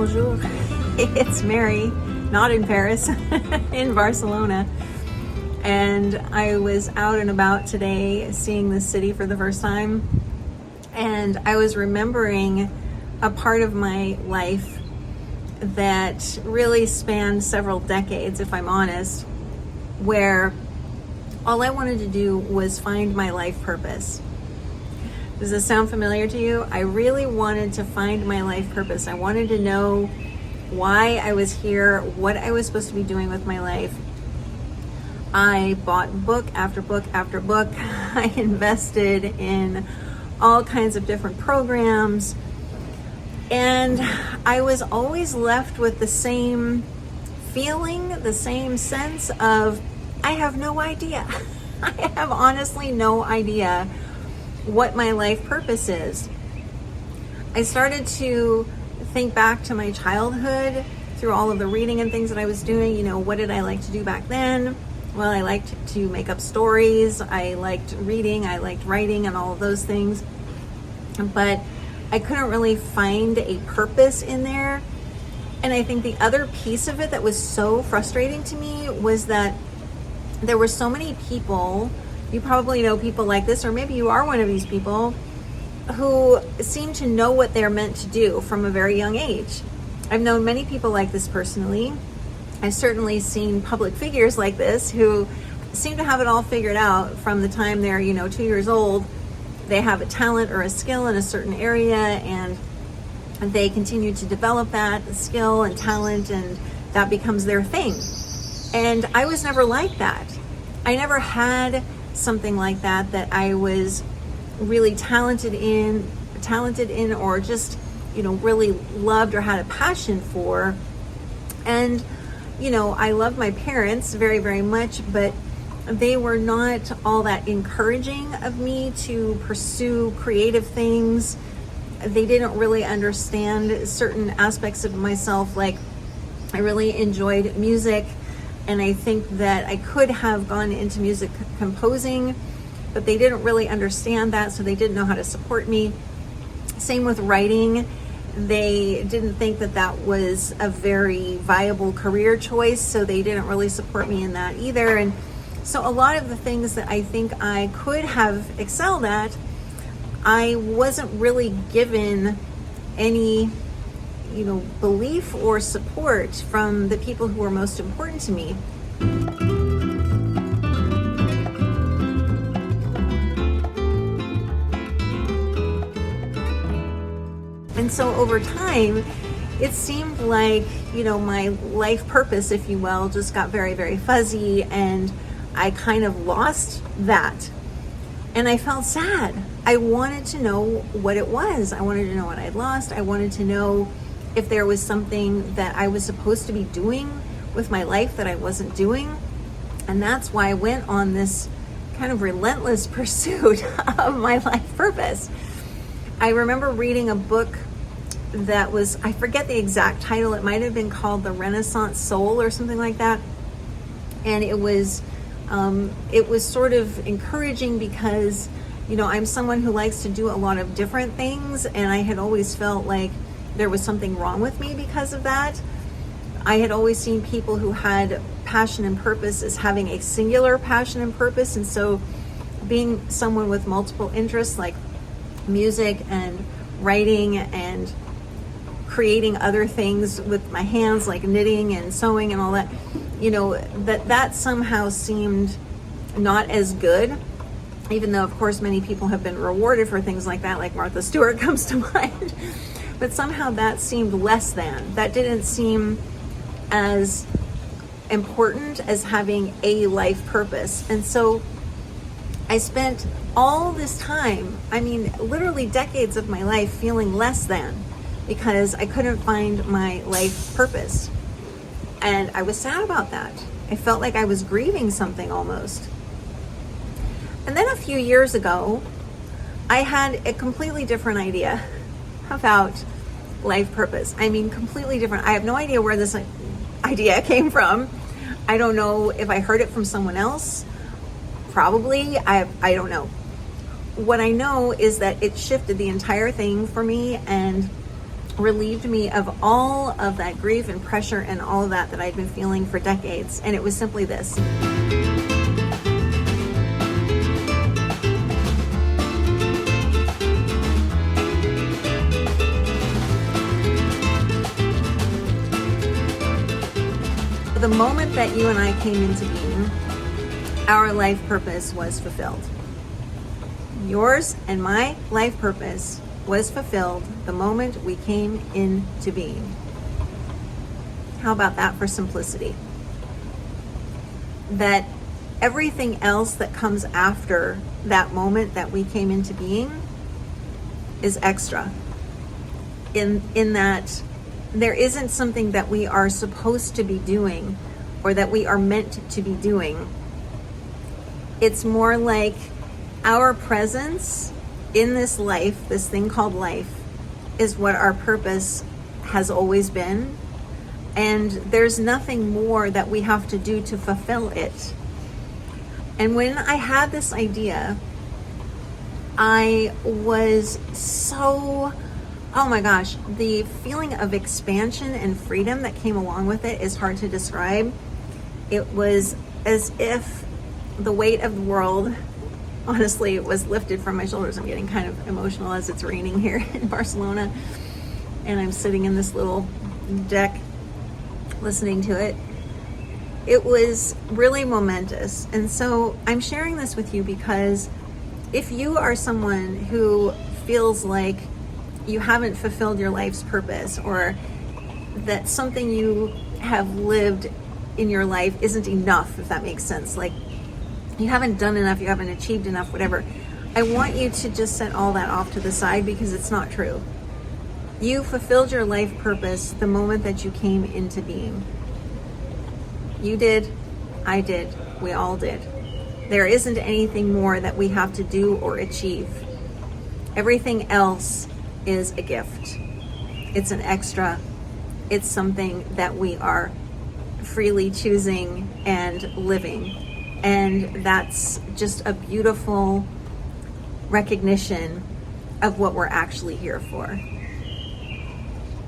bonjour. It's Mary, not in Paris, in Barcelona. And I was out and about today seeing the city for the first time. And I was remembering a part of my life that really spanned several decades, if I'm honest, where all I wanted to do was find my life purpose. Does this sound familiar to you? I really wanted to find my life purpose. I wanted to know why I was here, what I was supposed to be doing with my life. I bought book after book after book. I invested in all kinds of different programs. And I was always left with the same feeling, the same sense of, I have no idea. I have honestly no idea what my life purpose is. I started to think back to my childhood through all of the reading and things that I was doing. You know, what did I like to do back then? Well, I liked to make up stories. I liked reading. I liked writing and all of those things. But I couldn't really find a purpose in there. And I think the other piece of it that was so frustrating to me was that there were so many people, you probably know people like this, or maybe you are one of these people, who seem to know what they're meant to do from a very young age. I've known many people like this personally. I've certainly seen public figures like this who seem to have it all figured out from the time they're, 2 years old. They have a talent or a skill in a certain area, and they continue to develop that skill and talent, and that becomes their thing. And I was never like that. I never had something like that I was really talented in, or just, really loved or had a passion for. And, I loved my parents very, very much, but they were not all that encouraging of me to pursue creative things. They didn't really understand certain aspects of myself. Like, I really enjoyed music, and I think that I could have gone into music composing, but they didn't really understand that, so they didn't know how to support me. Same with writing. They didn't think that was a very viable career choice, so they didn't really support me in that either. And so a lot of the things that I think I could have excelled at, I wasn't really given any, belief or support from the people who were most important to me. And so over time, it seemed like, my life purpose, if you will, just got very, very fuzzy, and I kind of lost that. And I felt sad. I wanted to know what it was. I wanted to know what I'd lost. I wanted to know if there was something that I was supposed to be doing with my life that I wasn't doing. And that's why I went on this kind of relentless pursuit of my life purpose. I remember reading a book that was, I forget the exact title, it might have been called The Renaissance Soul or something like that. And it was sort of encouraging because, I'm someone who likes to do a lot of different things, and I had always felt like there was something wrong with me because of that. I had always seen people who had passion and purpose as having a singular passion and purpose, and so being someone with multiple interests like music and writing and creating other things with my hands like knitting and sewing and all that, that somehow seemed not as good, even though of course many people have been rewarded for things like that, like Martha Stewart comes to mind. But somehow that seemed less than. That didn't seem as important as having a life purpose. And so I spent all this time, literally decades of my life, feeling less than because I couldn't find my life purpose. And I was sad about that. I felt like I was grieving something almost. And then a few years ago, I had a completely different idea about life purpose. Completely different. I have no idea where this idea came from. I don't know if I heard it from someone else. Probably. I don't know. What I know is that it shifted the entire thing for me, and relieved me of all of that grief and pressure and all of that I'd been feeling for decades. And it was simply this. The moment that you and I came into being, our life purpose was fulfilled. Yours and my life purpose was fulfilled the moment we came into being. How about that for simplicity? That everything else that comes after that moment that we came into being is extra. In that there isn't something that we are supposed to be doing or that we are meant to be doing. It's more like our presence in this life, this thing called life, is what our purpose has always been. And there's nothing more that we have to do to fulfill it. And when I had this idea, I was so, oh my gosh, the feeling of expansion and freedom that came along with it is hard to describe. It was as if the weight of the world, honestly, was lifted from my shoulders. I'm getting kind of emotional as it's raining here in Barcelona, and I'm sitting in this little deck listening to it. It was really momentous. And so I'm sharing this with you because if you are someone who feels like you haven't fulfilled your life's purpose, or that something you have lived in your life isn't enough, if that makes sense, like you haven't done enough, you haven't achieved enough, whatever, I want you to just set all that off to the side, because it's not true. You fulfilled your life purpose the moment that you came into being. You did, I did, we all did. There isn't anything more that we have to do or achieve. Everything else is a gift. It's an extra. It's something that we are freely choosing and living. And that's just a beautiful recognition of what we're actually here for.